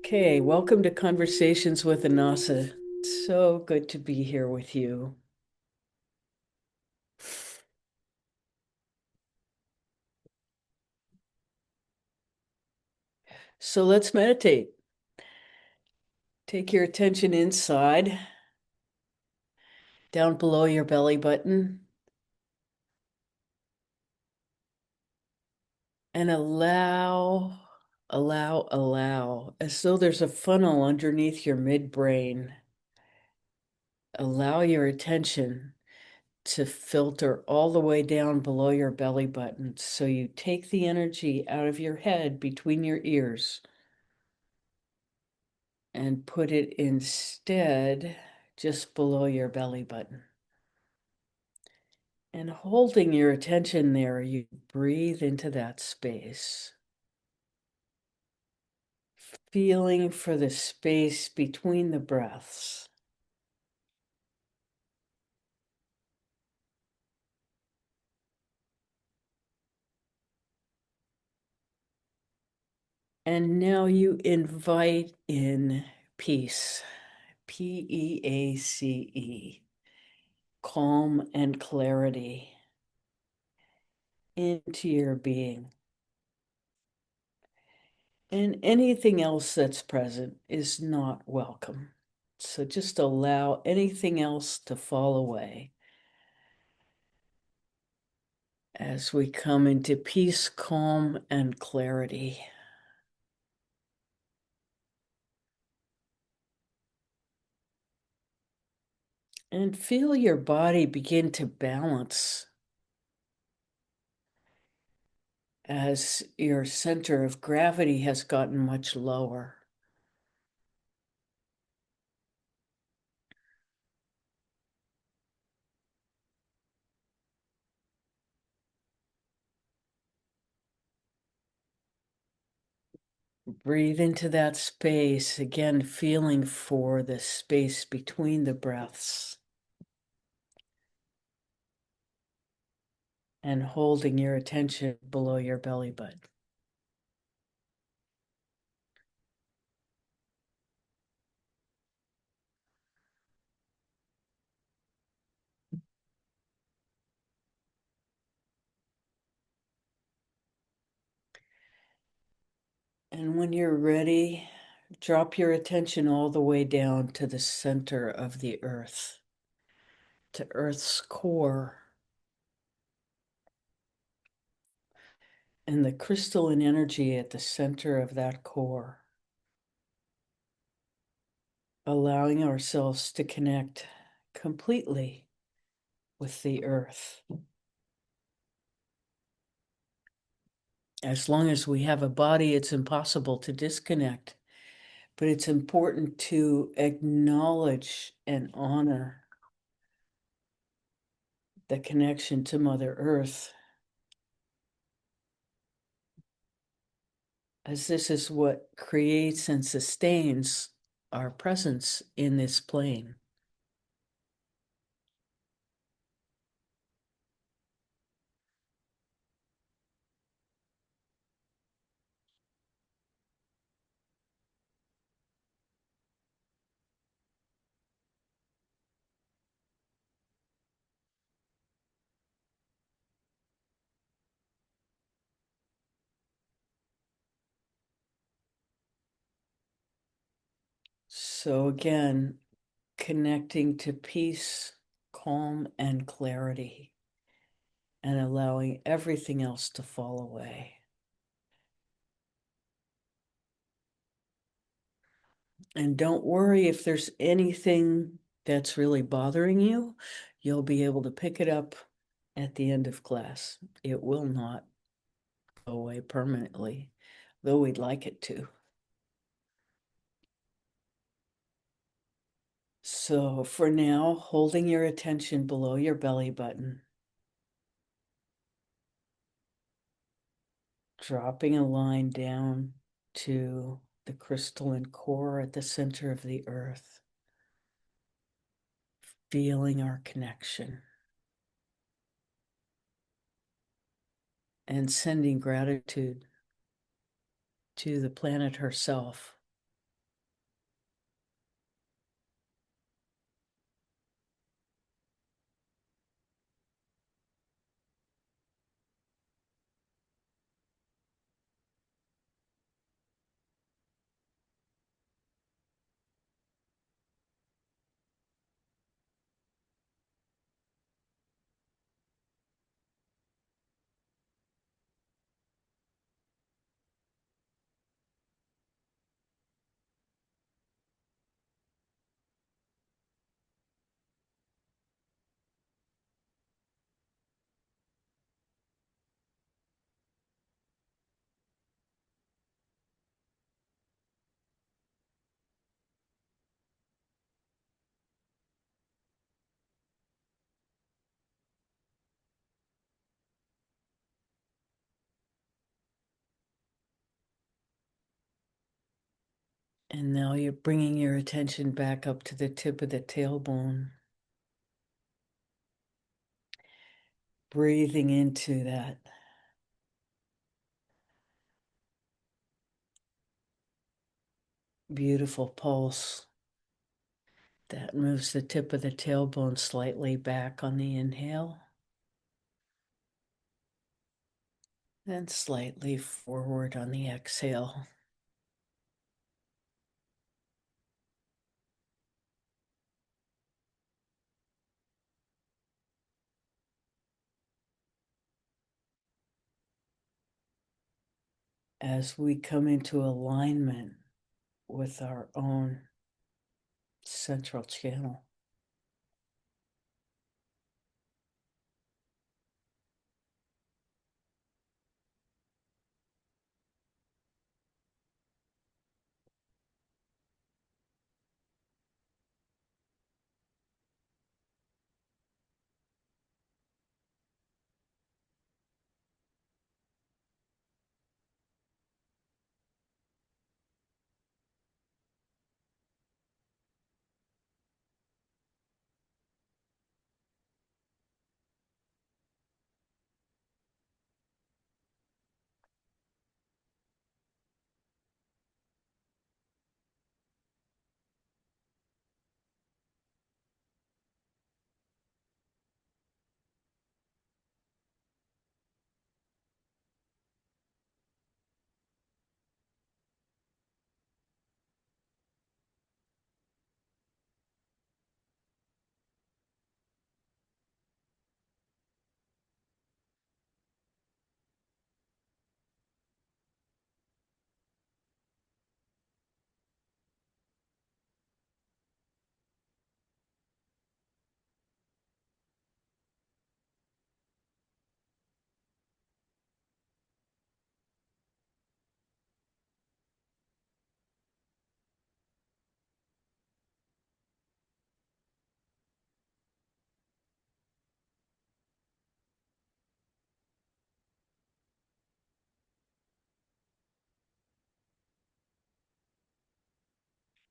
Okay, welcome to Conversations with Annassa. So good to be here with you. So let's meditate. Take your attention inside, down below your belly button, and allow, as though there's a funnel underneath your midbrain. Allow your attention to filter all the way down below your belly button. So you take the energy out of your head between your ears and put it instead just below your belly button. And holding your attention there, you breathe into that space, feeling for the space between the breaths. And now you invite in peace, Peace, calm and clarity into your being. And anything else that's present is not welcome. So just allow anything else to fall away as we come into peace, calm, and clarity. And feel your body begin to balance as your center of gravity has gotten much lower. Breathe into that space, again, feeling for the space between the breaths and holding your attention below your belly button. And when you're ready, drop your attention all the way down to the center of the earth, to Earth's core, and the crystalline energy at the center of that core, allowing ourselves to connect completely with the earth. As long as we have a body, it's impossible to disconnect, but it's important to acknowledge and honor the connection to Mother Earth, as this is what creates and sustains our presence in this plane. So again, connecting to peace, calm, and clarity, and allowing everything else to fall away. And don't worry if there's anything that's really bothering you, you'll be able to pick it up at the end of class. It will not go away permanently, though we'd like it to. So for now, holding your attention below your belly button, dropping a line down to the crystalline core at the center of the earth, feeling our connection and sending gratitude to the planet herself And now you're bringing your attention back up to the tip of the tailbone, breathing into that beautiful pulse that moves the tip of the tailbone slightly back on the inhale and slightly forward on the exhale. As we come into alignment with our own central channel.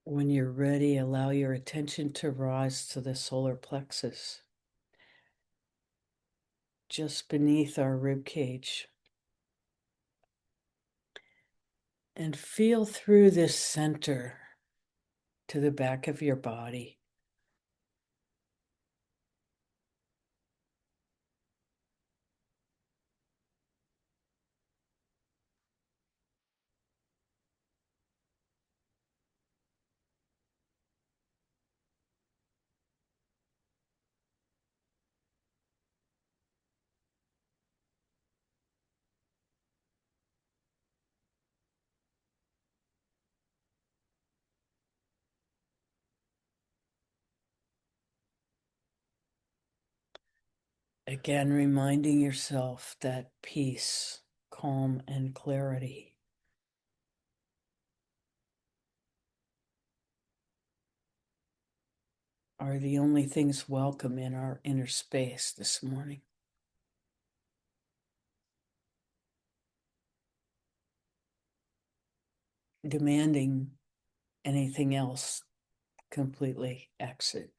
When you're ready, allow your attention to rise to the solar plexus, just beneath our rib cage. And feel through this center to the back of your body. Again, reminding yourself that peace, calm, and clarity are the only things welcome in our inner space this morning. Demanding anything else completely exit.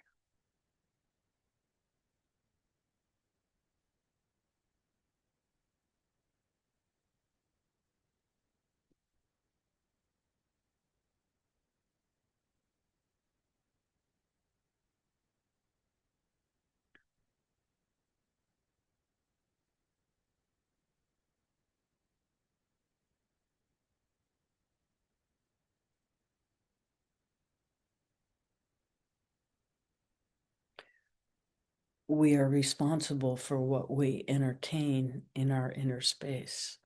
We are responsible for what we entertain in our inner space.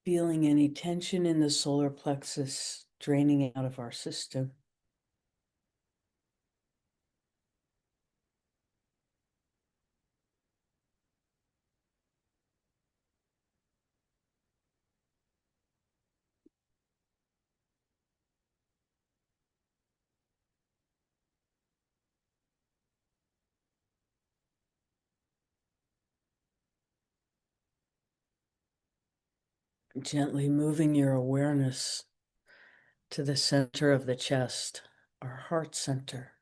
Feeling any tension in the solar plexus draining out of our system. Gently moving your awareness to the center of the chest, our heart center.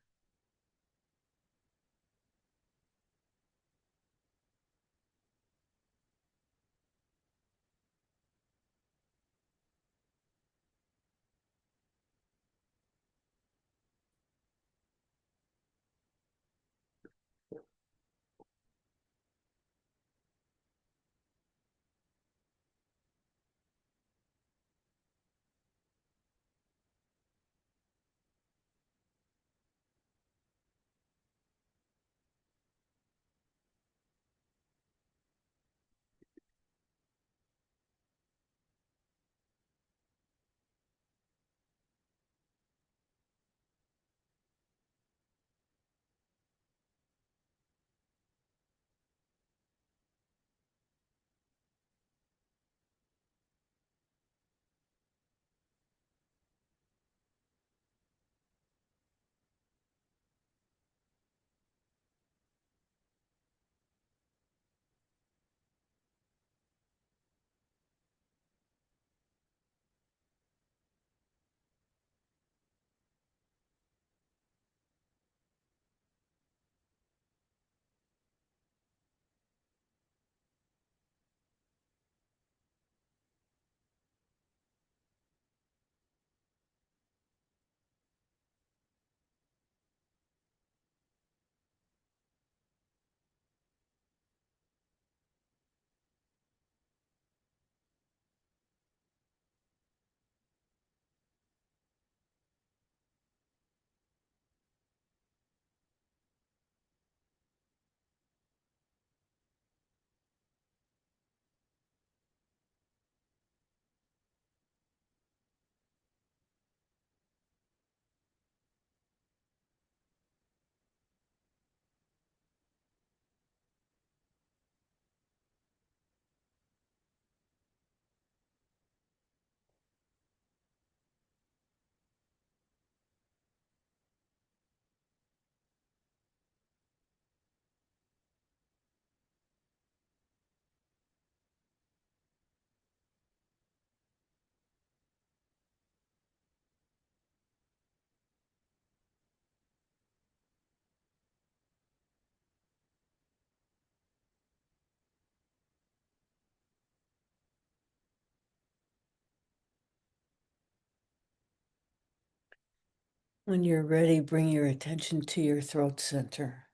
When you're ready, bring your attention to your throat center.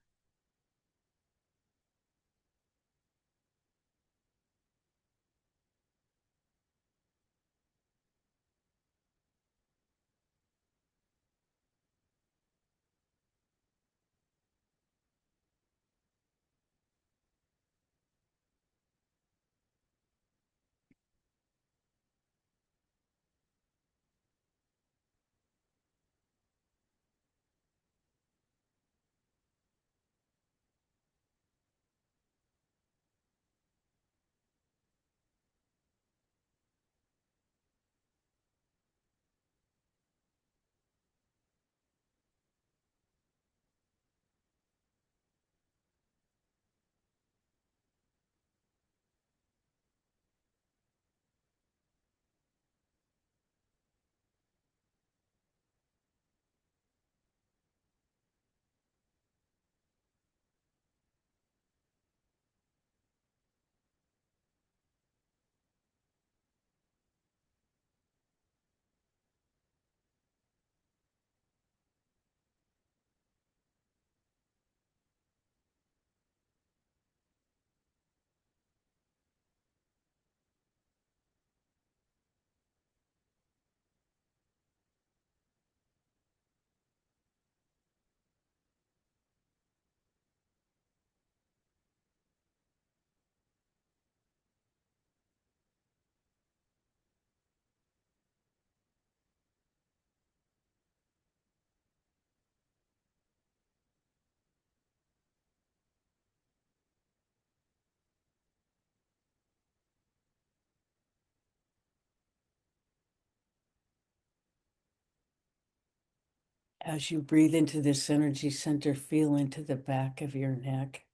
As you breathe into this energy center, feel into the back of your neck.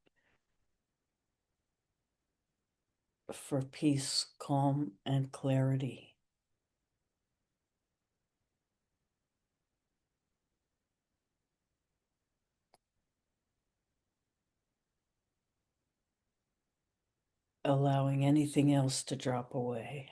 for peace, calm, and clarity. Allowing anything else to drop away.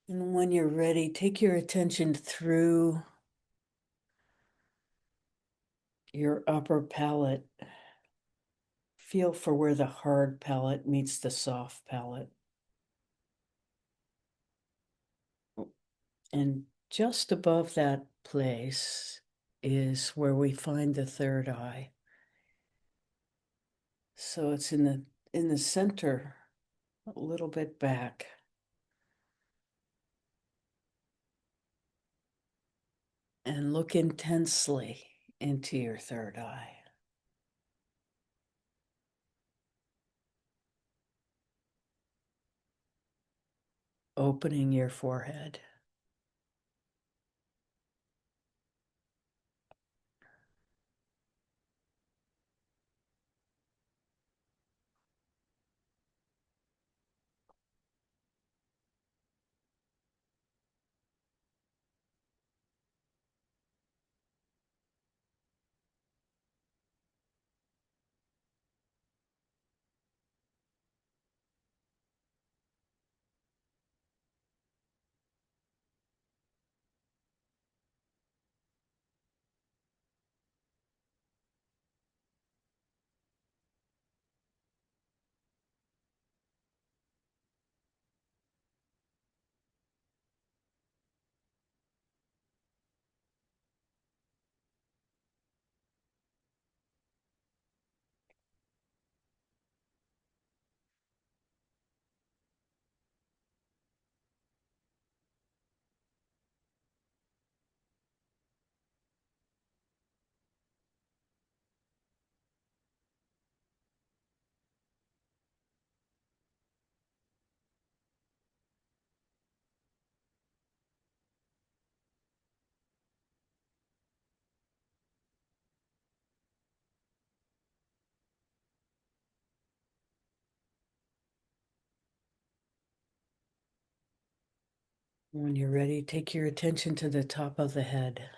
And when you're ready, take your attention through your upper palate. Feel for where the hard palate meets the soft palate. And just above that place is where we find the third eye. So it's in the center, a little bit back. And look intensely into your third eye. Opening your forehead. When you're ready, take your attention to the top of the head.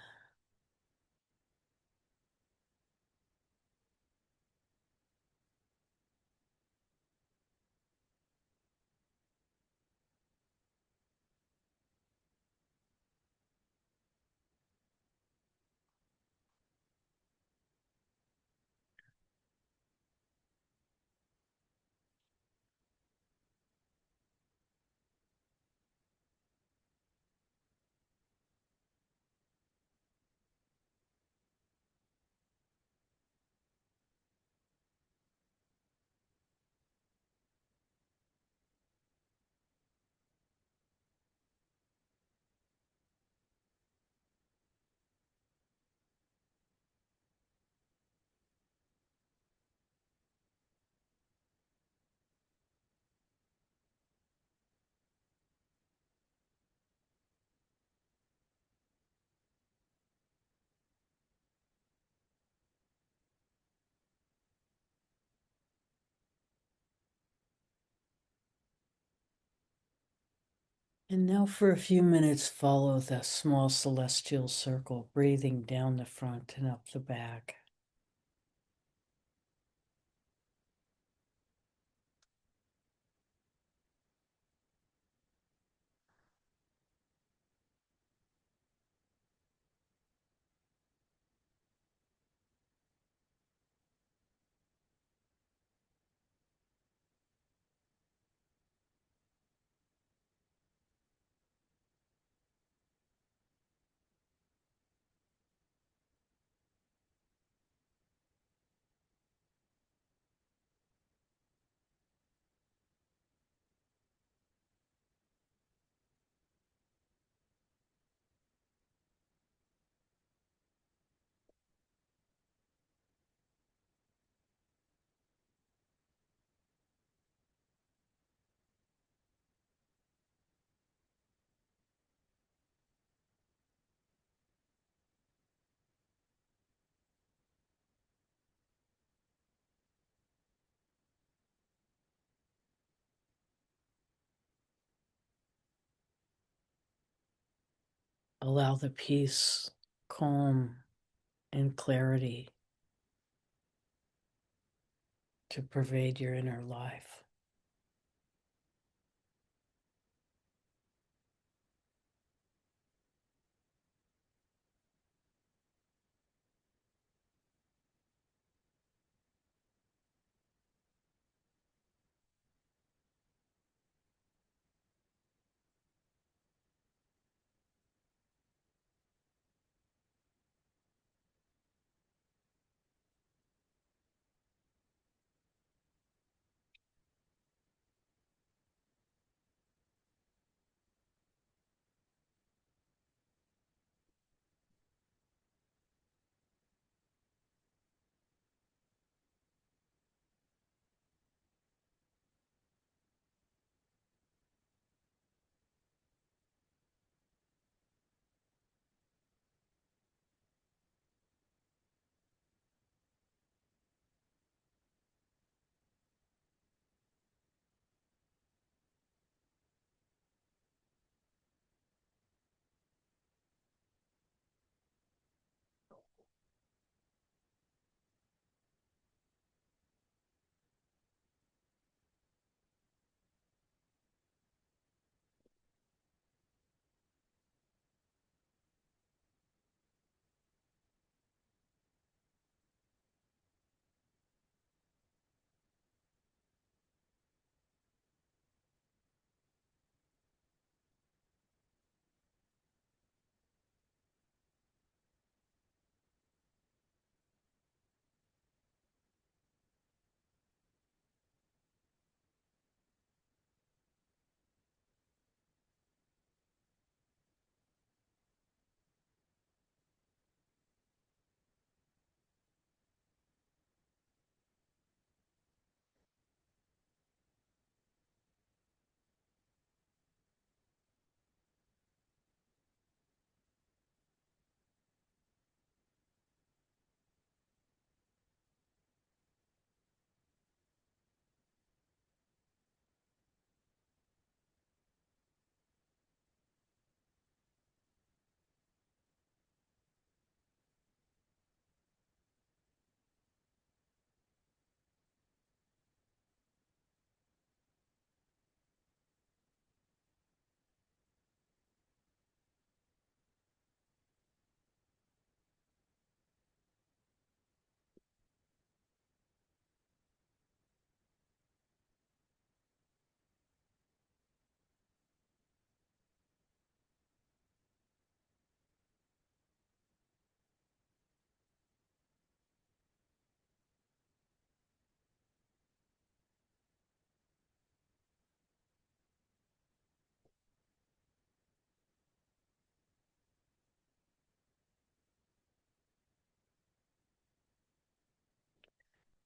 And now for a few minutes, follow the small celestial circle, breathing down the front and up the back. allow the peace, calm, and clarity to pervade your inner life.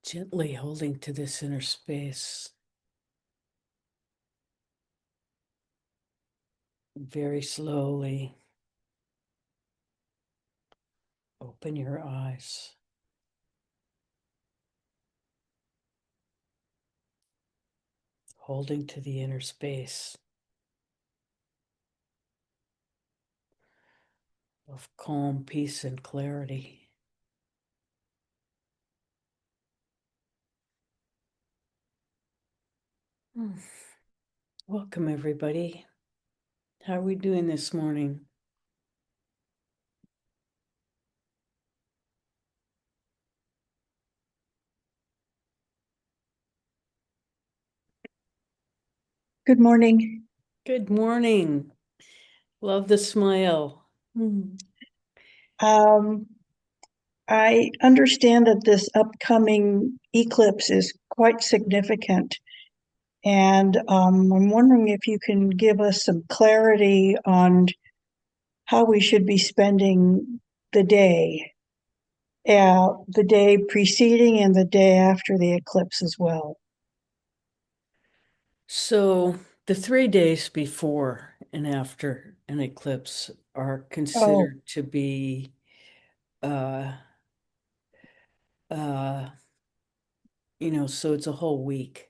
Gently holding to this inner space, very slowly open your eyes. Holding to the inner space of calm, peace, and clarity. Welcome, everybody. How are we doing this morning? Good morning. Good morning. Love the smile. Um, I understand that this upcoming eclipse is quite significant, and I'm wondering if you can give us some clarity on how we should be spending the day preceding and the day after the eclipse as well. So, the 3 days before and after an eclipse are Oh, considered to be uh, uh, so it's a whole week.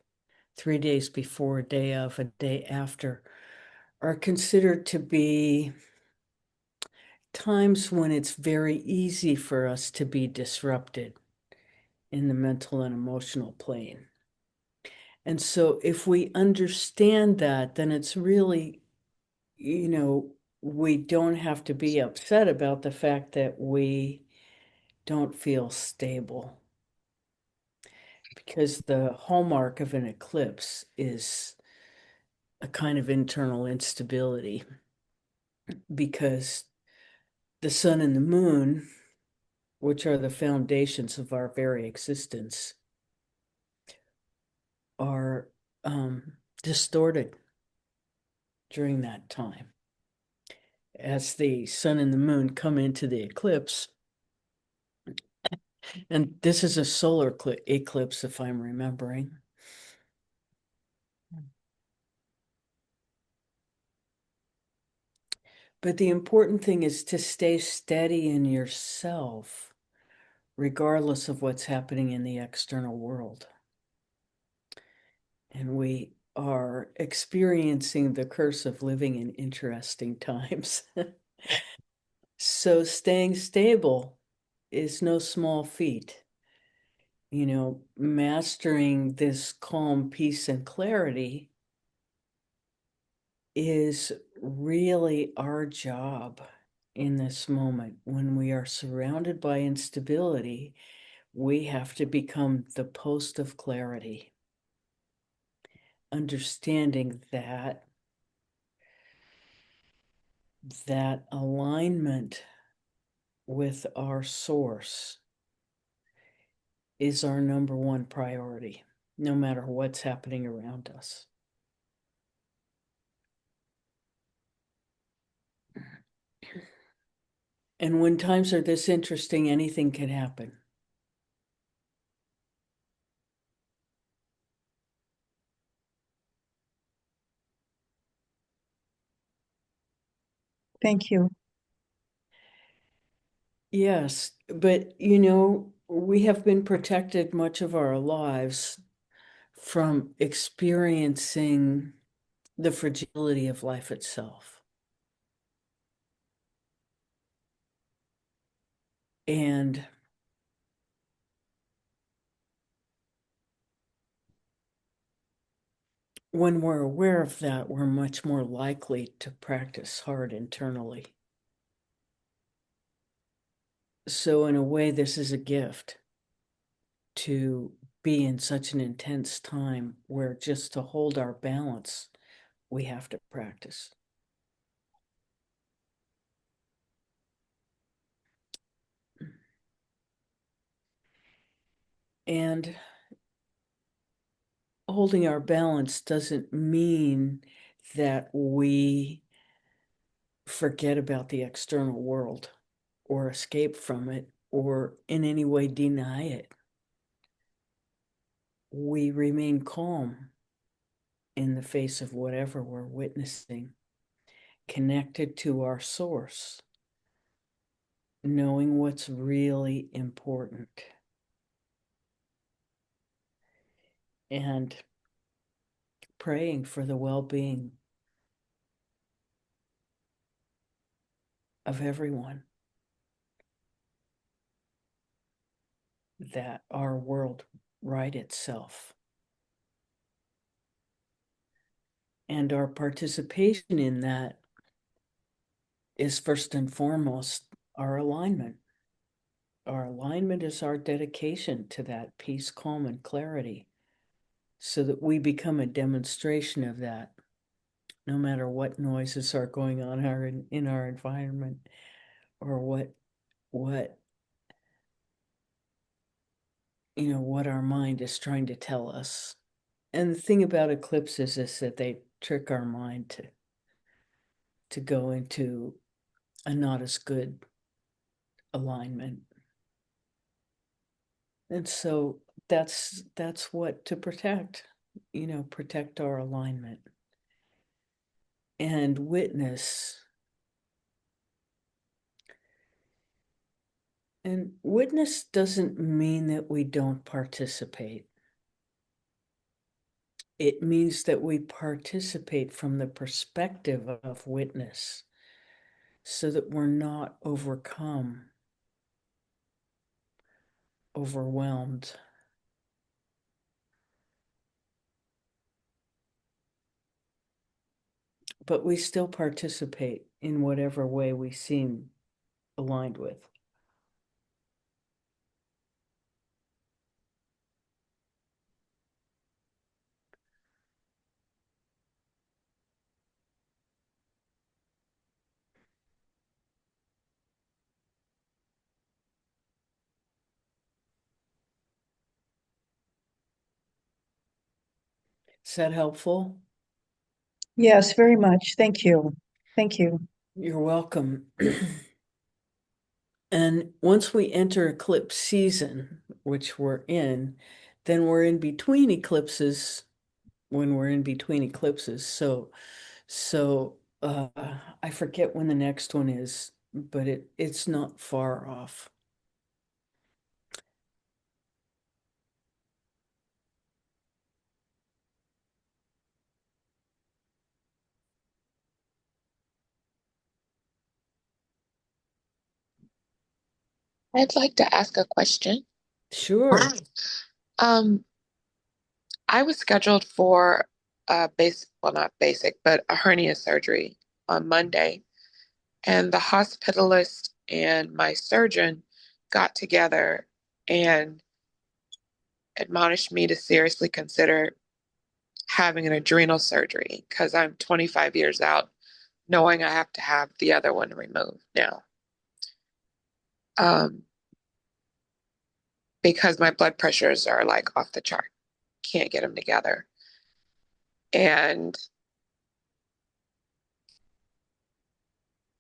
3 days before, a day of, a day after are considered to be times when it's very easy for us to be disrupted in the mental and emotional plane. And so if we understand that, then it's really, we don't have to be upset about the fact that we don't feel stable. Because the hallmark of an eclipse is a kind of internal instability, because the sun and the moon, which are the foundations of our very existence, are distorted during that time. As the sun and the moon come into the eclipse, and this is a solar eclipse, if I'm remembering. But the important thing is to stay steady in yourself, regardless of what's happening in the external world. And we are experiencing the curse of living in interesting times. So staying stable is no small feat. Mastering this calm, peace, and clarity is really our job in this moment. When we are surrounded by instability, we have to become the post of clarity, understanding that alignment with our source is our number one priority, no matter what's happening around us. And when times are this interesting, anything can happen. Thank you. Yes, but we have been protected much of our lives from experiencing the fragility of life itself. And when we're aware of that, we're much more likely to practice hard internally. So in a way, this is a gift to be in such an intense time where just to hold our balance, we have to practice. And holding our balance doesn't mean that we forget about the external world or escape from it or in any way deny it. We remain calm in the face of whatever we're witnessing, connected to our source, knowing what's really important. And praying for the well-being of everyone, that our world right itself. And our participation in that is first and foremost our alignment. Our alignment is our dedication to that peace, calm, and clarity, so that we become a demonstration of that, no matter what noises are going on in our environment, or what what our mind is trying to tell us. And the thing about eclipses is that they trick our mind to go into a not as good alignment. And so that's what to protect, protect our alignment and witness. And witness doesn't mean that we don't participate. It means that we participate from the perspective of witness, so that we're not overwhelmed. But we still participate in whatever way we seem aligned with. Is that helpful? Yes, very much. Thank you. Thank you. You're welcome. And once we enter eclipse season, which we're in, then we're in between eclipses when we're in between eclipses. So I forget when the next one is, but it's not far off. I'd like to ask a question. Sure. Um, I was scheduled for well, not basic, but a hernia surgery on Monday, and the hospitalist and my surgeon got together and admonished me to seriously consider having an adrenal surgery because I'm 25 years out, knowing I have to have the other one removed now. Um, because my blood pressures are like off the chart. Can't get them together. And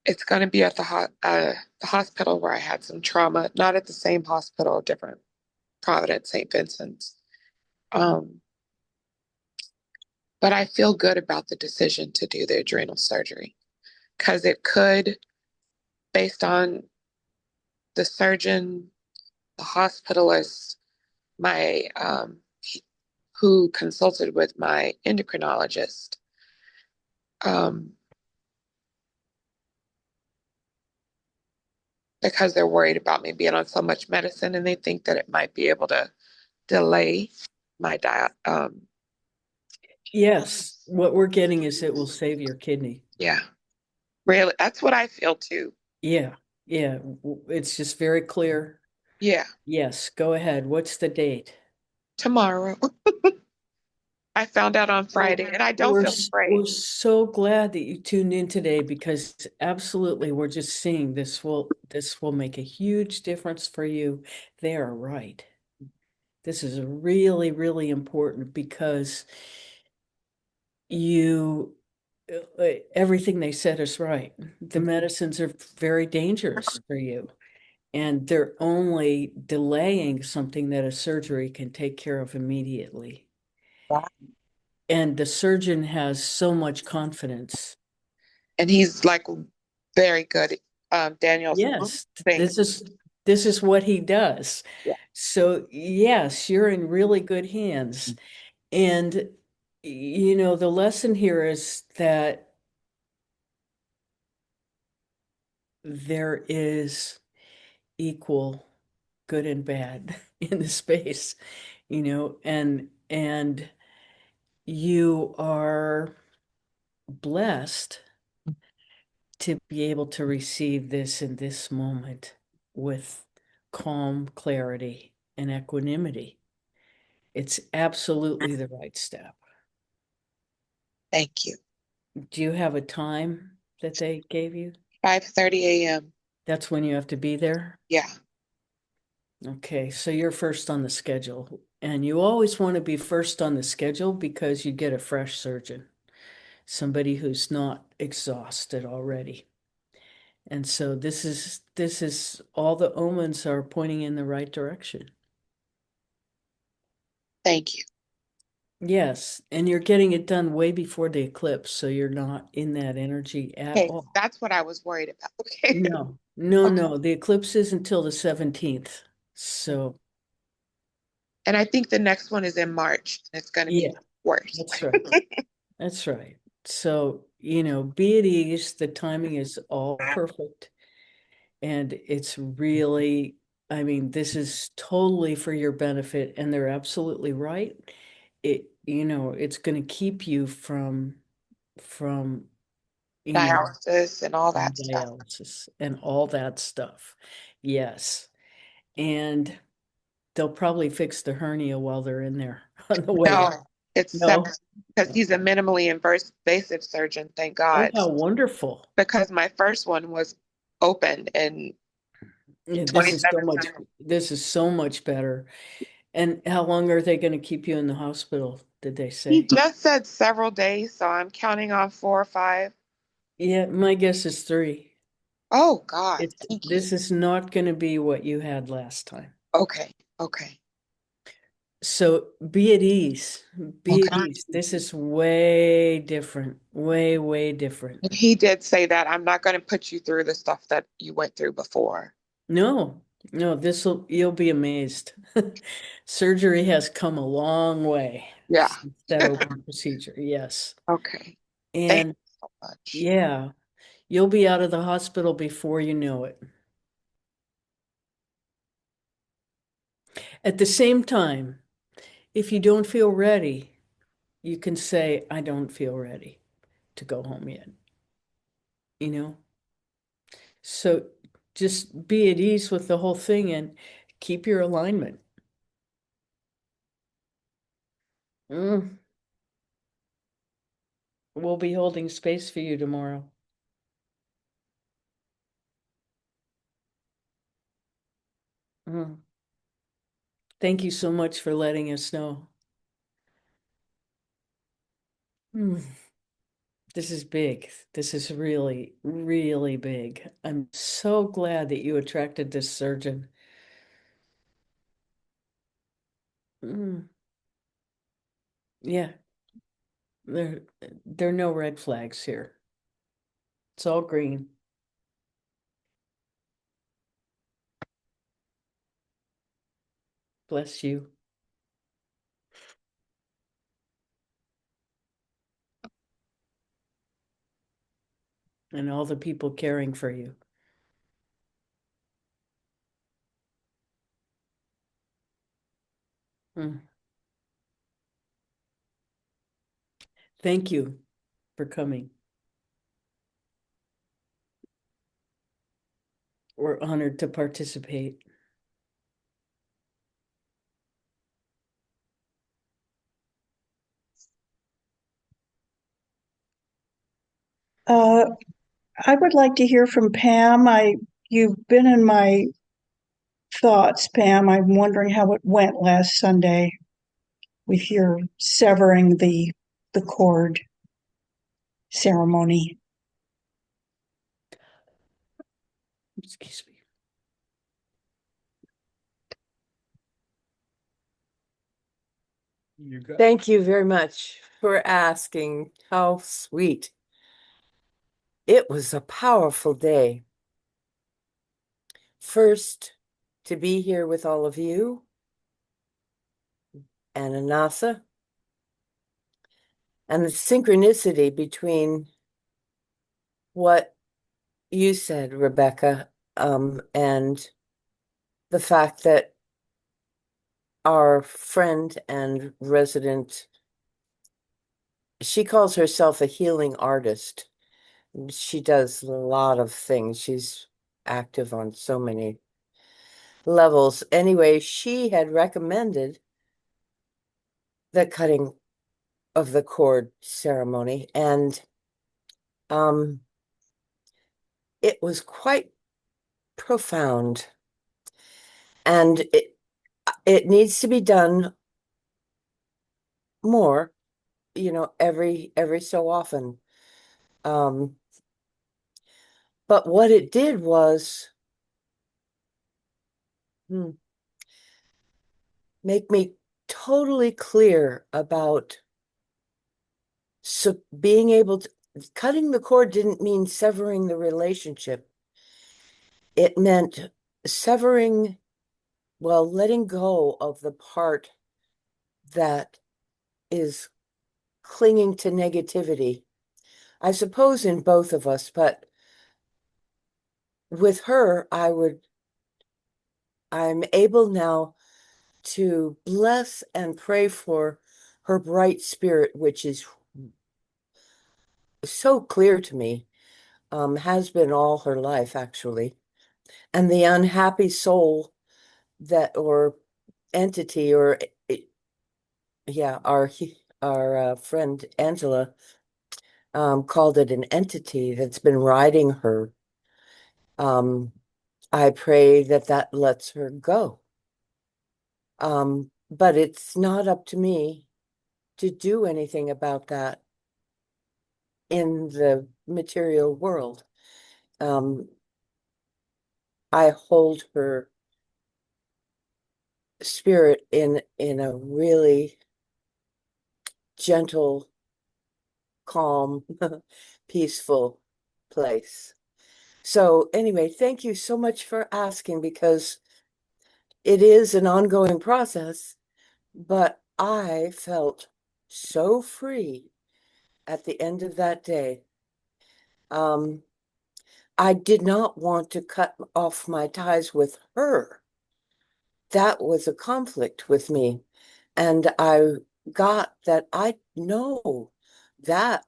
it's going to be at the hospital where I had some trauma, not at the same hospital, different Providence, St. Vincent's. Um, but I feel good about the decision to do the adrenal surgery because it could, based on the surgeon, the hospitalist, my who consulted with my endocrinologist. Um, because they're worried about me being on so much medicine and they think that it might be able to delay my diet. Yes, what we're getting is it will save your kidney. Yeah, really, that's what I feel too. Yeah, yeah, it's just very clear. Yeah, Yes, go ahead. What's the date? tomorrow. I found out on Well, Friday and I don't feel we're afraid. so glad that you tuned in today because absolutely we're just seeing this will make a huge difference for you. They are right. This is really, really important because you everything they said is right. The medicines are very dangerous for you, and they're only delaying something that a surgery can take care of immediately. And the surgeon has so much confidence. And he's like very good. Daniel's Yes, things. this is what he does. Yeah. So yes, you're in really good hands. And the lesson here is that there is equal good and bad in the space, and you are blessed to be able to receive this in this moment with calm clarity and equanimity. It's absolutely the right step. Thank you. Do you have a time that they gave you? 5:30 a.m. That's when you have to be there? Yeah. Okay, so you're first on the schedule. And you always want to be first on the schedule because you get a fresh surgeon, somebody who's not exhausted already. And so this is all the omens are pointing in the right direction. Thank you. Yes, and you're getting it done way before the eclipse, so you're not in that energy at Okay, all. that's what I was worried about. Okay. No, no, Okay. no. The eclipse is until the 17th. So, And I think the next one is in March and it's going to be yeah, worse. that's right. That's right. So, be at ease. The timing is all perfect. And it's really, I mean, this is totally for your benefit, and they're absolutely right. It's going to keep you from, you know, Dialysis and all from that stuff. dialysis and all that stuff. Yes. And they'll probably fix the hernia while they're in there on the way No, out. it's No. separate because he's a minimally invasive surgeon, thank Oh, God. how wonderful. Because my first one was opened in Yeah, '27. this is so much better. And how long are they going to keep you in the hospital, did they He say? just said several days, so I'm counting on 4 or 5. Yeah, my guess is 3. Oh God, thank you. This is not going to be what you had last time. Okay, okay, So be at ease. Be at okay. ease. This is way different. Way, way different. And he did say that I'm not going to put you through the stuff that you went through before. No, no, you'll be amazed. Surgery has come a long way Yeah. since that open procedure. Yes. Okay. Thank And you so much. yeah, you'll be out of the hospital before you know it. At the same time, if you don't feel ready, you can say, I don't feel ready to go home yet, you know? So just be at ease with the whole thing and keep your alignment. Mm, we'll be holding space for you tomorrow. Mm. Thank you so much for letting us know. Mm. This is big. This is really, really big. I'm so glad that you attracted this surgeon. Mm. Yeah, there, there are no red flags here. It's all green. Bless you and all the people caring for you. Mm. Thank you for coming. We're honored to participate. Uh, I would like to hear from Pam. You've been in my thoughts, Pam. I'm wondering how it went last Sunday with your severing the cord ceremony. Excuse me. Thank you very much for asking. How sweet. It was a powerful day. First, to be here with all of you and Annassa, and the synchronicity between what you said, Rebecca, and the fact that our friend and resident, she calls herself a healing artist. She does a lot of things. She's active on so many levels. Anyway, she had recommended the cutting of the cord ceremony, and um, it was quite profound. And it needs to be done more, every so often. Um, but what it did was hmm, make me totally clear about so being able to cutting the cord didn't mean severing the relationship. It meant severing, well, letting go of the part that is clinging to negativity I suppose in both of us, but with her, I'm able now to bless and pray for her bright spirit, which is so clear to me, has been all her life, actually. And the unhappy soul that, or entity, or yeah, our friend Angela called it an entity that's been riding her. Um, I pray that that lets her go. But it's not up to me to do anything about that in the material world. Um, I hold her spirit in a really gentle, calm, peaceful place. So anyway, thank you so much for asking because it is an ongoing process, but I felt so free at the end of that day. Um, I did not want to cut off my ties with her. That was a conflict with me. And I got that I know that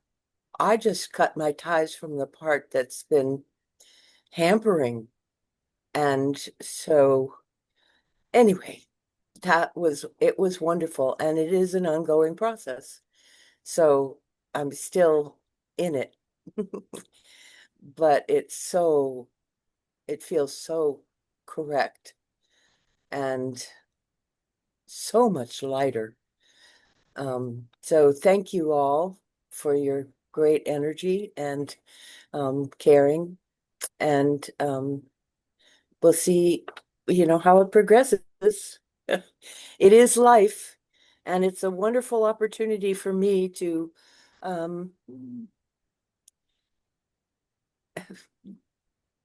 I just cut my ties from the part that's been hampering. And so, anyway, it was wonderful. And it is an ongoing process. So I'm still in it. But it feels so correct and so much lighter. So thank you all for your great energy and caring, and we'll see, how it progresses. It is life, and it's a wonderful opportunity for me to um,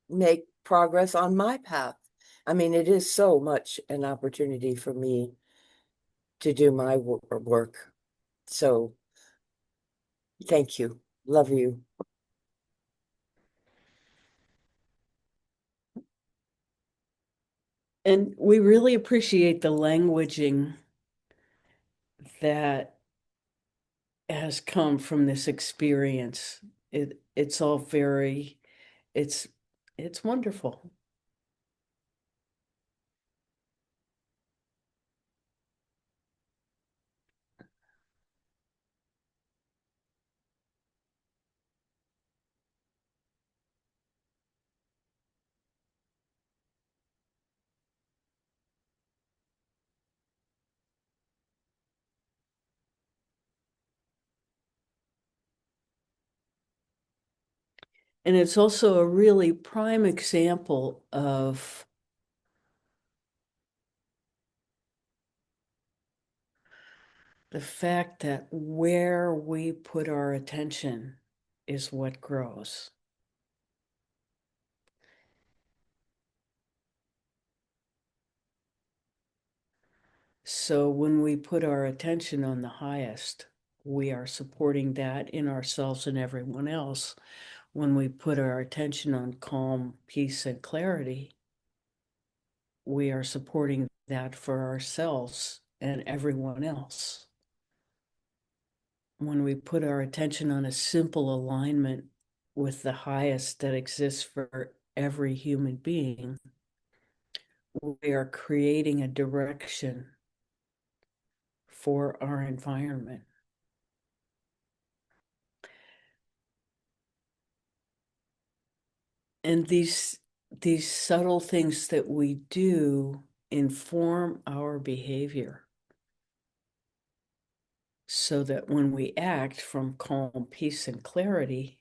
make progress on my path. I mean, it is so much an opportunity for me to do my work. So thank you. Love you. And we really appreciate the languaging that has come from this experience. It's all very, it's it's wonderful. And it's also a really prime example of the fact that where we put our attention is what grows. So when we put our attention on the highest, we are supporting that in ourselves and everyone else. When we put our attention on calm, peace, and clarity, we are supporting that for ourselves and everyone else. When we put our attention on a simple alignment with the highest that exists for every human being, we are creating a direction for our environment. And these subtle things that we do inform our behavior so that when we act from calm, peace, and clarity,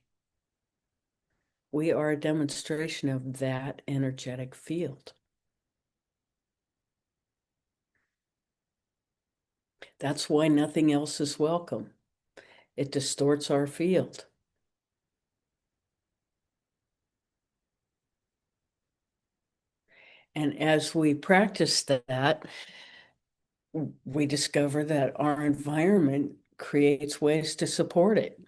we are a demonstration of that energetic field. That's why nothing else is welcome. It distorts our field. And as we practice that, we discover that our environment creates ways to support it.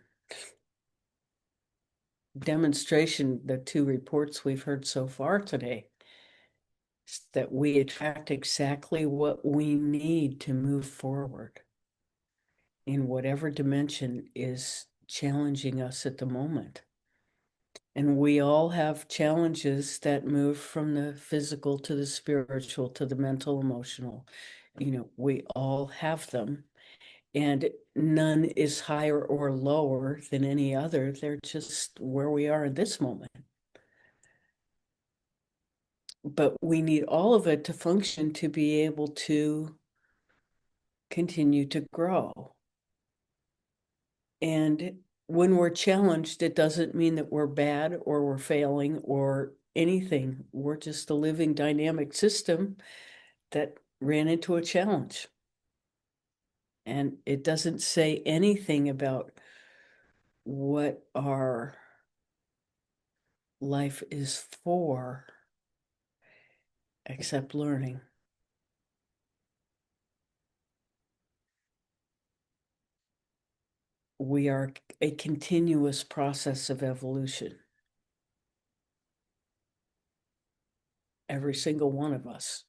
demonstration, the two reports we've heard so far today, is that we attract exactly what we need to move forward in whatever dimension is challenging us at the moment. And we all have challenges that move from the physical to the spiritual to the mental, emotional. We all have them. And none is higher or lower than any other. They're just where we are in this moment. But we need all of it to function to be able to continue to grow. And when we're challenged, it doesn't mean that we're bad or we're failing or anything. We're just a living dynamic system that ran into a challenge. And it doesn't say anything about what our life is for, except learning. We are a continuous process of evolution. Every single one of us.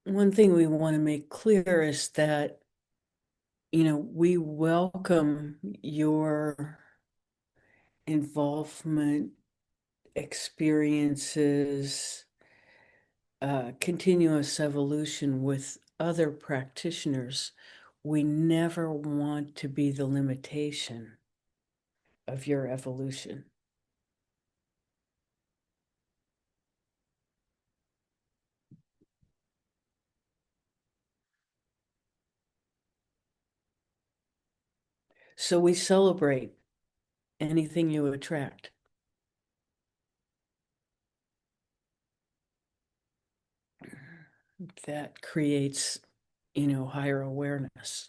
One thing we want to make clear is that, we welcome your involvement, experiences, continuous evolution with other practitioners. We never want to be the limitation of your evolution. So we celebrate anything you attract. That creates, higher awareness.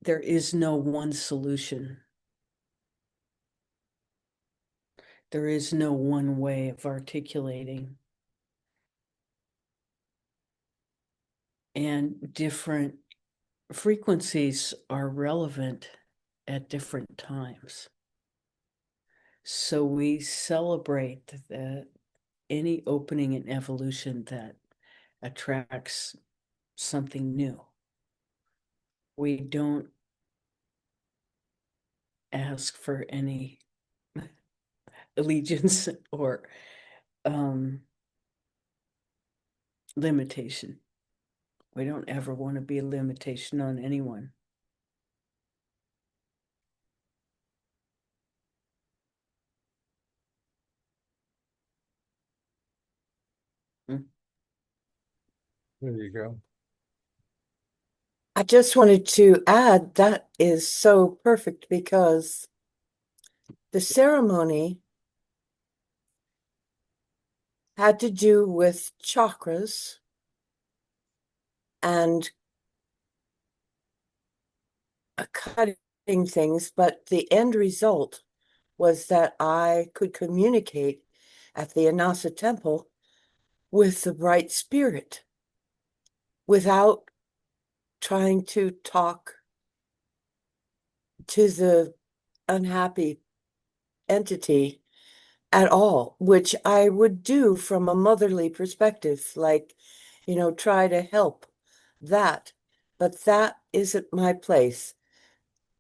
There is no one solution. There is no one way of articulating. And different frequencies are relevant at different times. So we celebrate any opening in evolution that attracts something new. We don't ask for any allegiance or limitation. We don't ever want to be a limitation on anyone. There you go. I just wanted to add that is so perfect because the ceremony had to do with chakras and cutting things, but the end result was that I could communicate at the Annassa temple with the bright spirit without trying to talk to the unhappy entity at all, which I would do from a motherly perspective, like, try to help that. But that isn't my place.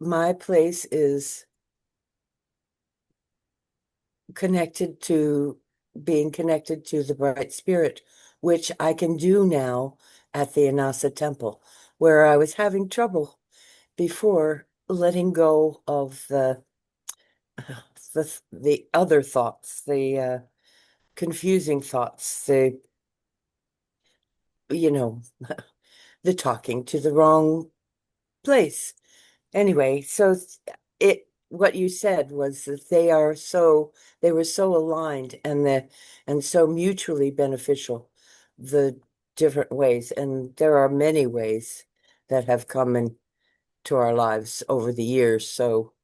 My place is being connected to the bright spirit, which I can do now at the Annassa temple, where I was having trouble before letting go of the other thoughts, the confusing thoughts, you know, the talking to the wrong place. Anyway, so what you said was that they were so aligned and so mutually beneficial, the different ways. And there are many ways that have come into our lives over the years. So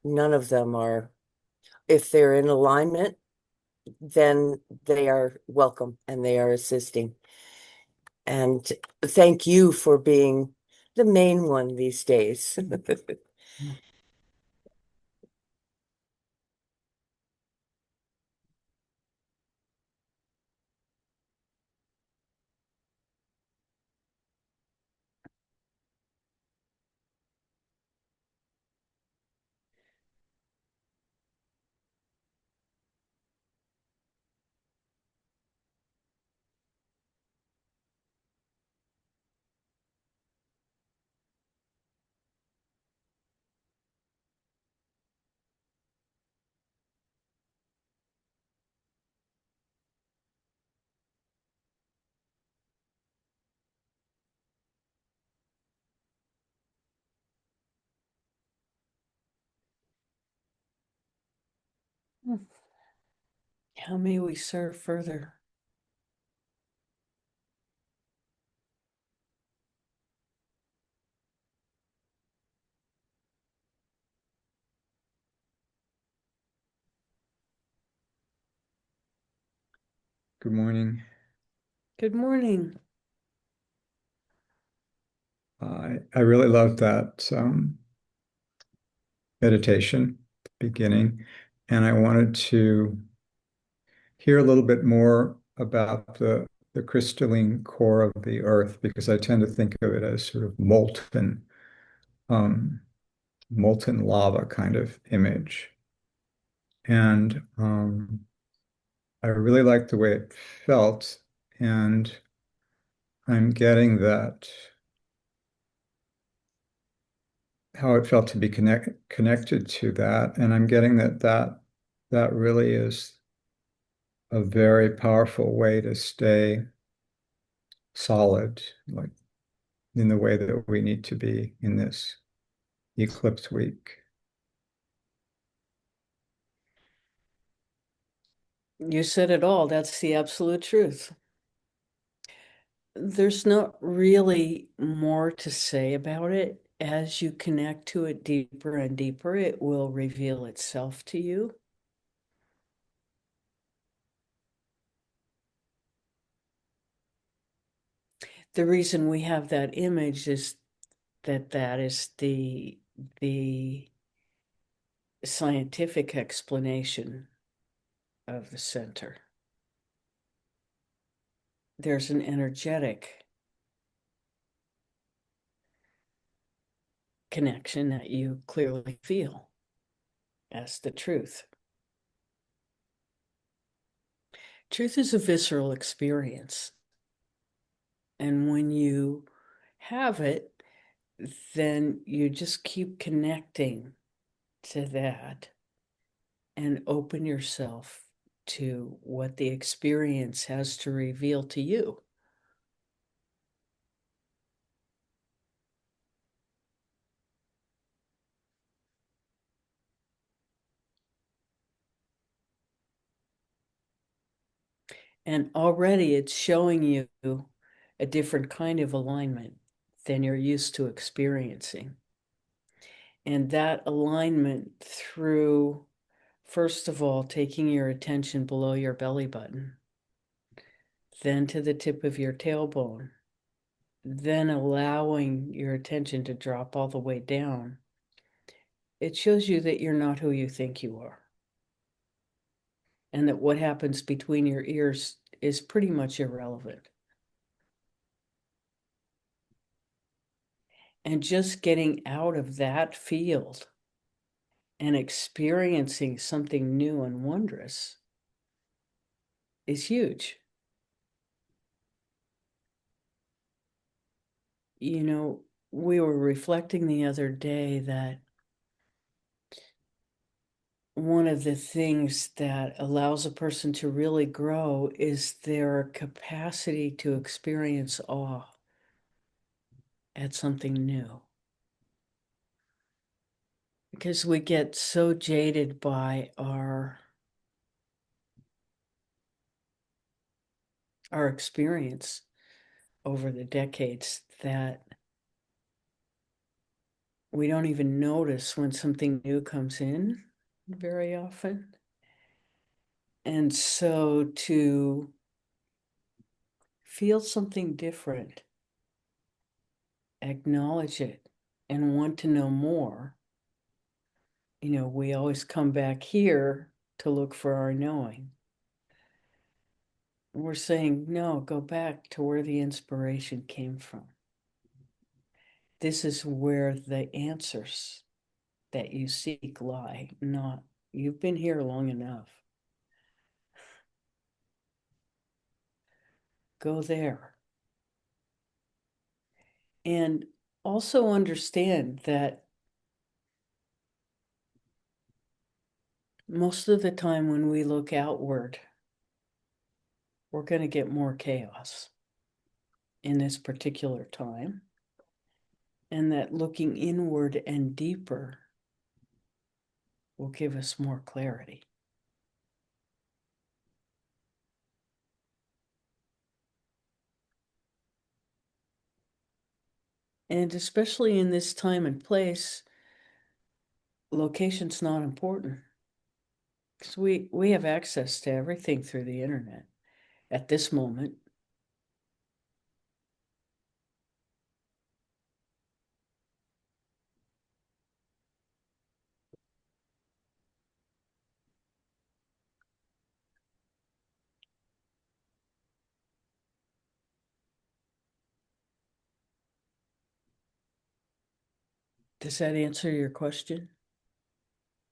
none of them are, if they're in alignment, then they are welcome and they are assisting. And thank you for being the main one these days. How may we serve further? Good morning. Good morning. I really love that meditation beginning, and I wanted to hear a little bit more about the crystalline core of the earth because I tend to think of it as sort of um, molten lava kind of image. And I really liked the way it felt, and I'm getting that how it felt to be connected to that, and I'm getting that really is a very powerful way to stay solid, like in the way that we need to be in this eclipse week. You said it all. That's the absolute truth. There's not really more to say about it. As you connect to it deeper and deeper, it will reveal itself to you. The reason we have that image is that is the scientific explanation of the center. There's an energetic connection that you clearly feel as the truth. Truth is a visceral experience. And when you have it, then you just keep connecting to that and open yourself to what the experience has to reveal to you. And already it's showing you a different kind of alignment than you're used to experiencing. And that alignment through First of all, taking your attention below your belly button, then to the tip of your tailbone, then allowing your attention to drop all the way down. It shows you that you're not who you think you are. And that what happens between your ears is pretty much irrelevant. And just getting out of that field and experiencing something new and wondrous is huge. You know, we were reflecting the other day that one of the things that allows a person to really grow is their capacity to experience awe at something new. Because we get so jaded by our experience over the decades that we don't even notice when something new comes in very often. And so to feel something different, acknowledge it, and want to know more, you know, we always come back here to look for our knowing. We're saying, no, go back to where the inspiration came from. This is where the answers that you seek lie, not, you've been here long enough. Go there. And also understand that most of the time when we look outward, we're going to get more chaos in this particular time. And that looking inward and deeper will give us more clarity. And especially in this time and place, location's not important. Because we have access to everything through the internet at this moment. Does that answer your question?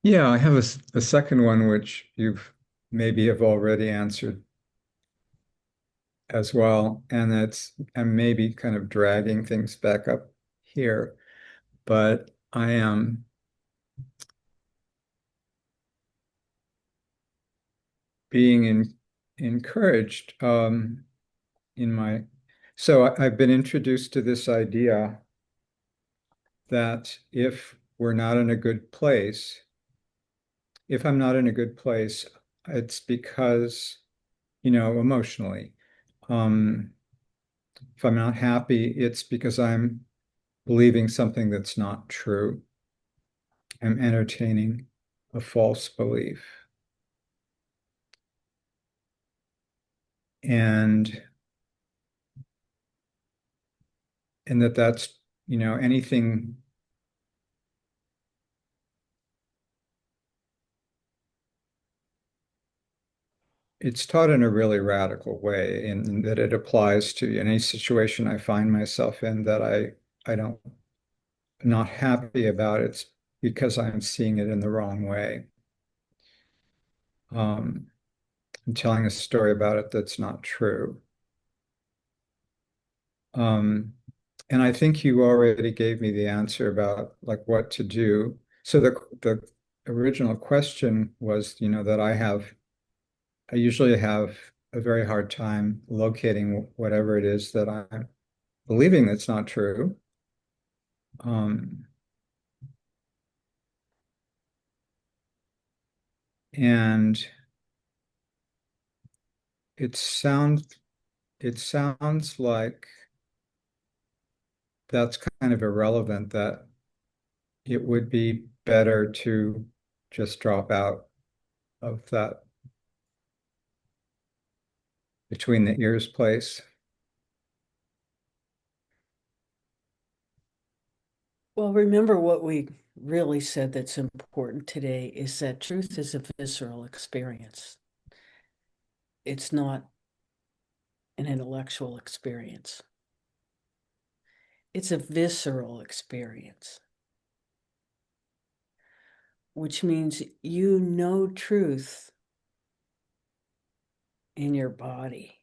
Yeah, I have a second one, which you've maybe have already answered as well. And I'm maybe kind of dragging things back up here, but I am being encouraged in my, so I've been introduced to this idea that if we're not in a good place, if I'm not in a good place, it's because, emotionally, if I'm not happy, it's because I'm believing something that's not true. I'm entertaining a false belief. And that's, anything. It's taught in a really radical way, in that it applies to any situation I find myself in that I don't not happy about. It's because I'm seeing it in the wrong way. I'm telling a story about it that's not true. And I think you already gave me the answer about like what to do. So the original question was, that I usually have a very hard time locating whatever it is that I'm believing that's not true. Um, and it sounds like that's kind of irrelevant, that it would be better to just drop out of that between the ears place. Well, remember what we really said that's important today is that truth is a visceral experience. It's not an intellectual experience. It's a visceral experience, which means you know truth in your body.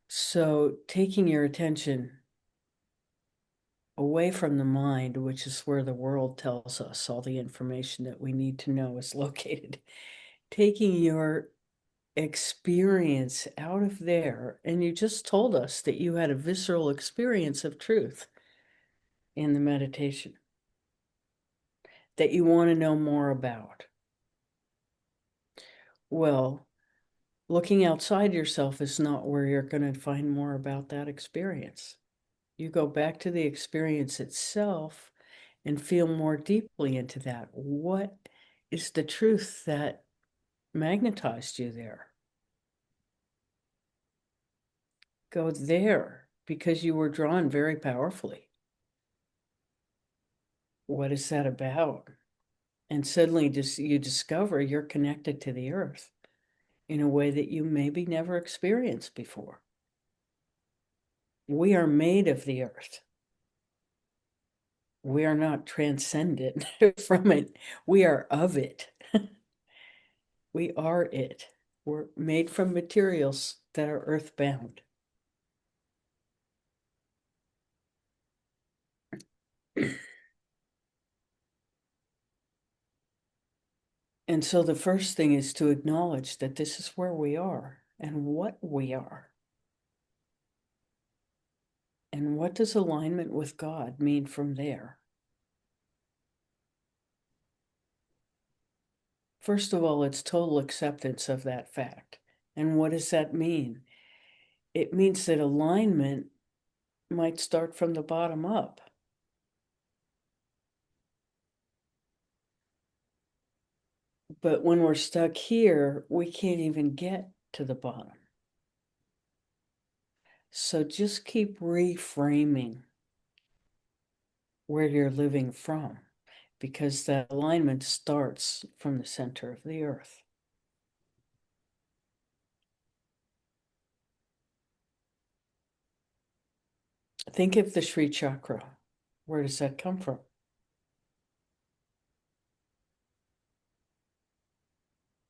So taking your attention away from the mind, which is where the world tells us all the information that we need to know is located, taking your experience out of there, and you just told us that you had a visceral experience of truth in the meditation that you want to know more about. Well, looking outside yourself is not where you're going to find more about that experience. You go back to the experience itself and feel more deeply into that. What is the truth that magnetized you there? Go there because you were drawn very powerfully. What is that about? And suddenly you discover you're connected to the earth in a way that you maybe never experienced before. We are made of the earth. We are not transcendent from it. We are of it. We are it. We're made from materials that are earthbound. And so the first thing is to acknowledge that this is where we are and what we are. And what does alignment with God mean from there? First of all, it's total acceptance of that fact. And what does that mean? It means that alignment might start from the bottom up. But when we're stuck here, we can't even get to the bottom. So just keep reframing where you're living from, because that alignment starts from the center of the earth. Think of the Sri Chakra. Where does that come from?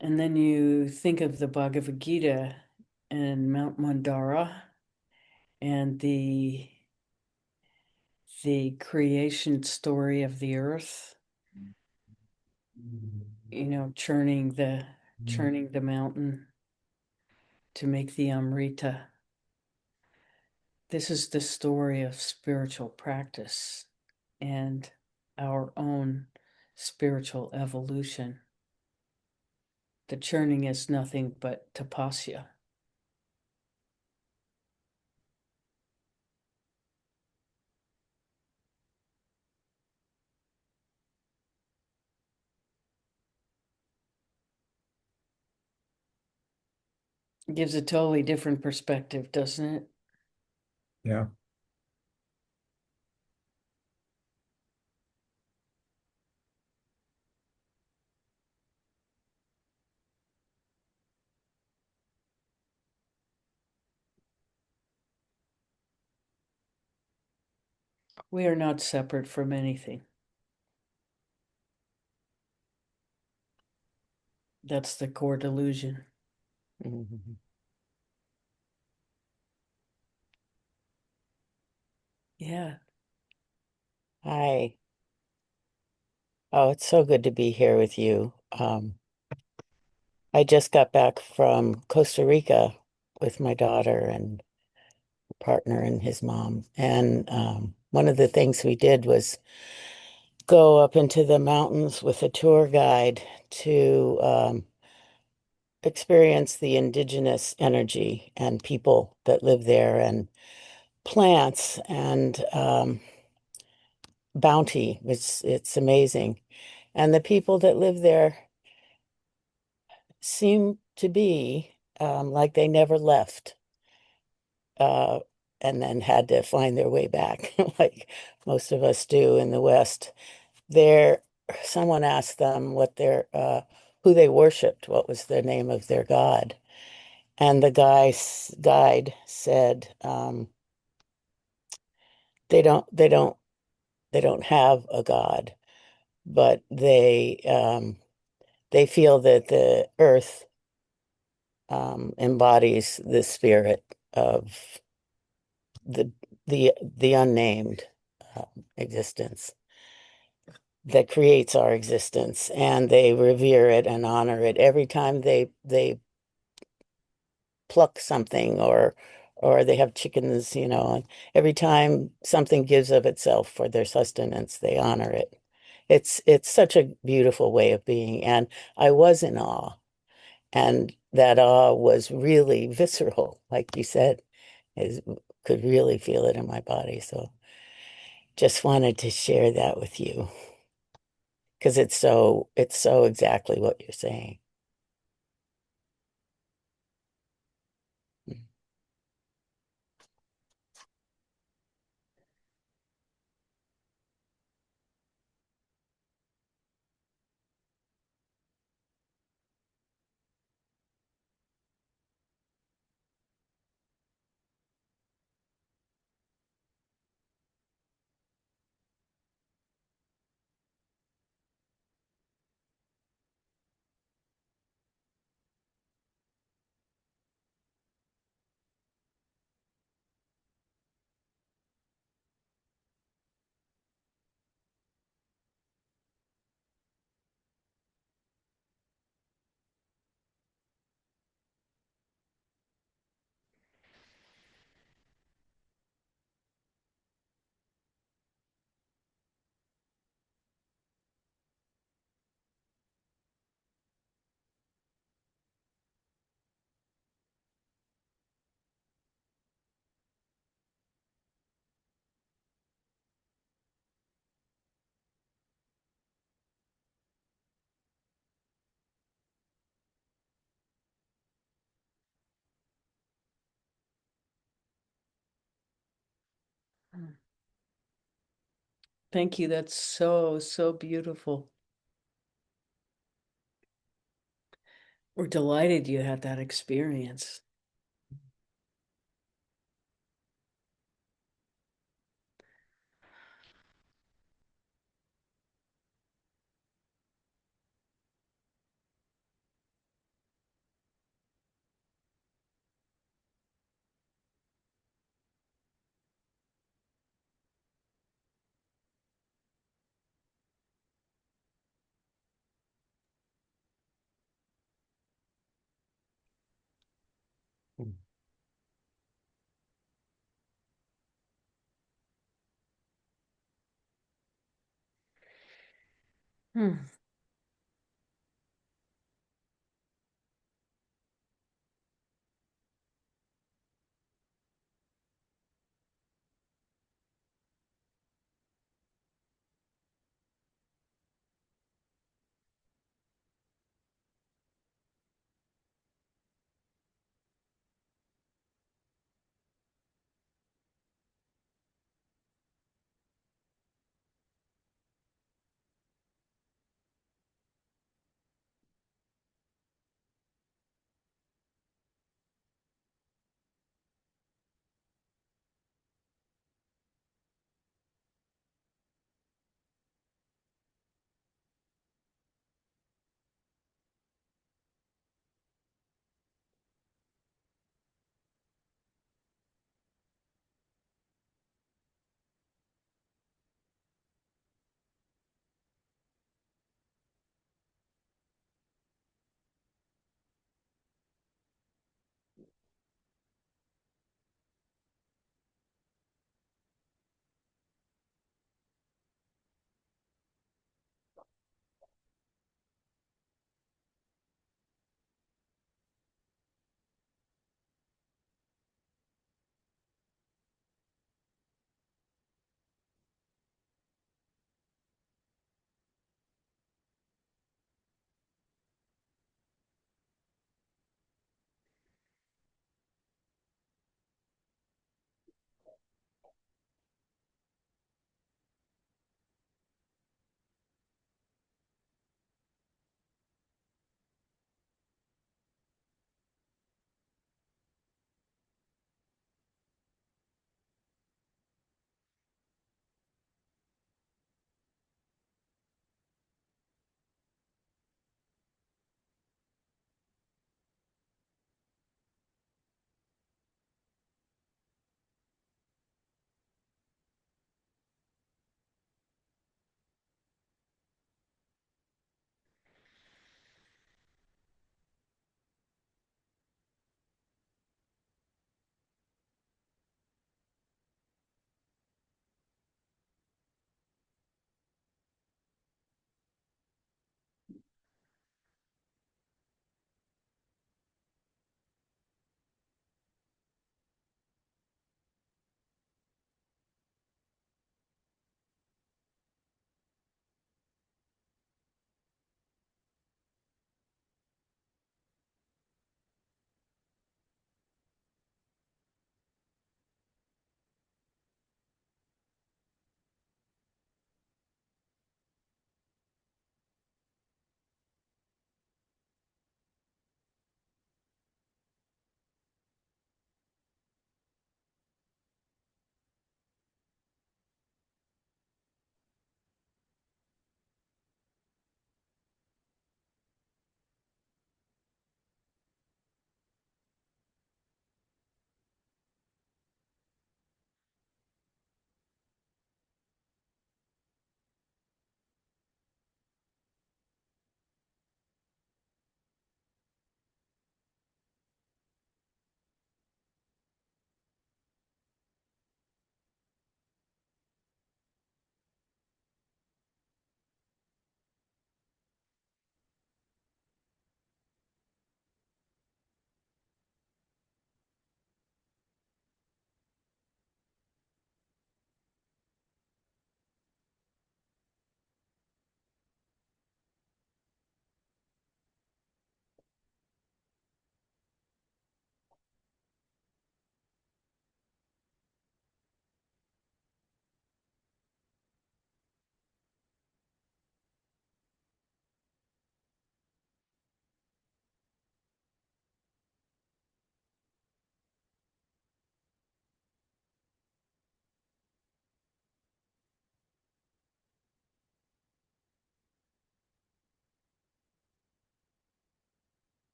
And then you think of the Bhagavad Gita and Mount Mandara and the creation story of the earth, you know, churning the mountain to make the Amrita. This is the story of spiritual practice and our own spiritual evolution. The churning is nothing but tapasya. It gives a totally different perspective, doesn't it? Yeah. We are not separate from anything. That's the core delusion. Mhm. Yeah. Hi. Oh, it's so good to be here with you. I just got back from Costa Rica with my daughter and partner and his mom. And one of the things we did was go up into the mountains with a tour guide to experience the indigenous energy and people that live there and plants and bounty. It's amazing. And the people that live there seem to be like they never left, uh, and then had to find their way back, like most of us do in the West. There, someone asked them what their who they worshipped, what was the name of their god, and the guide said they don't they don't they don't have a god, but they feel that the earth embodies the spirit of the the unnamed existence that creates our existence, and they revere it and honor it every time they pluck something, or they have chickens, and every time something gives of itself for their sustenance, they honor it. It's such a beautiful way of being, and I was in awe, and that awe was really visceral, like you said, is could really feel it in my body. So just wanted to share that with you because it's so exactly what you're saying. Thank you. That's so, so beautiful. We're delighted you had that experience. Hmm.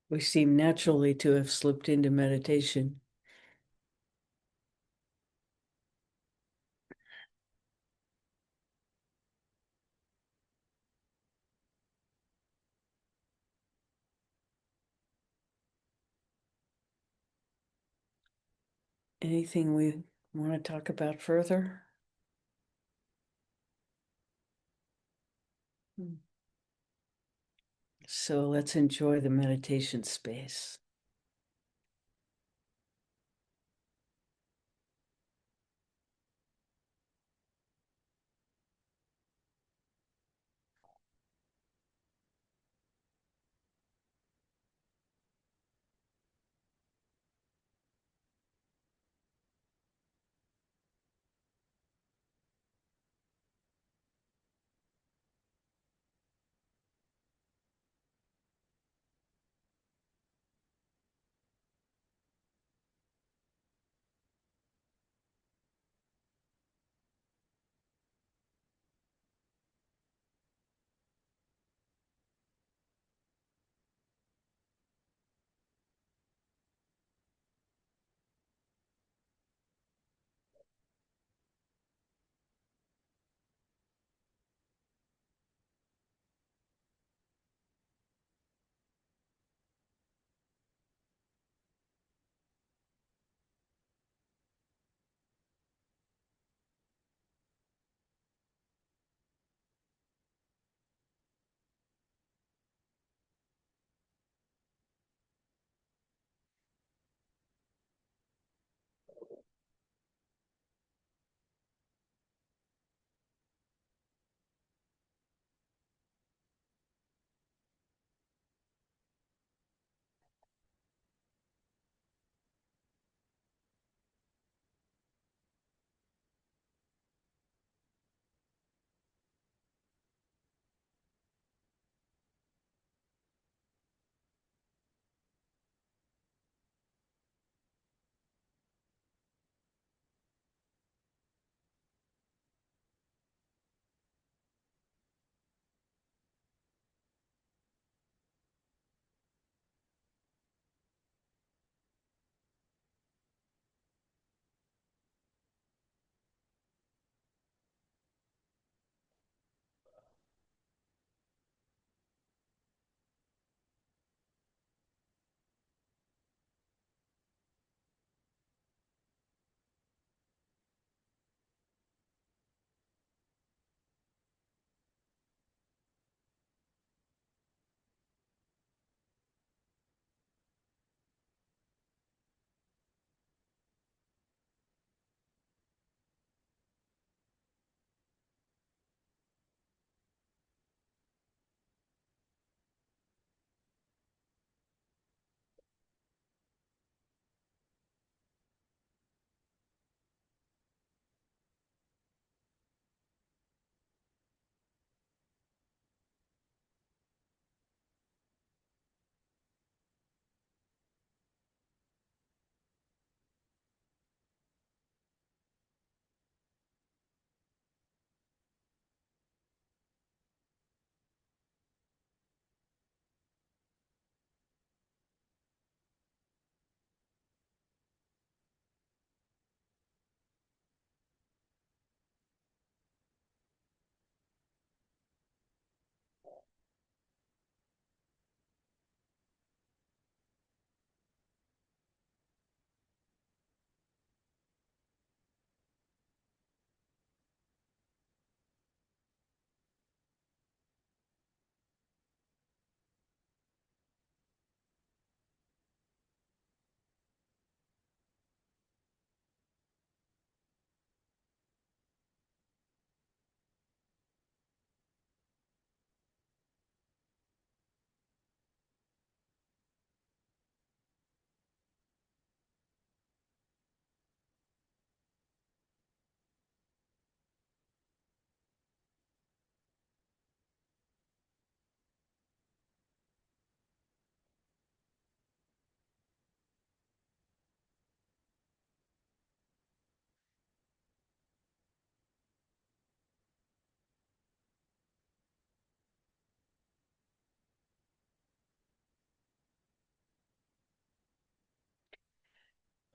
We seem naturally to have slipped into meditation. Anything we want to talk about further? So let's enjoy the meditation space.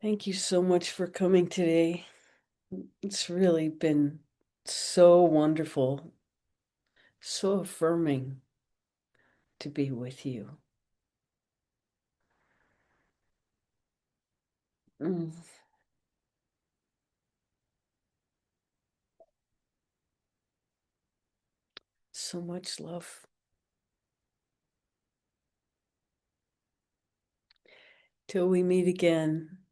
Thank you so much for coming today. It's really been so wonderful, so affirming to be with you. Mm. So much love. Till we meet again.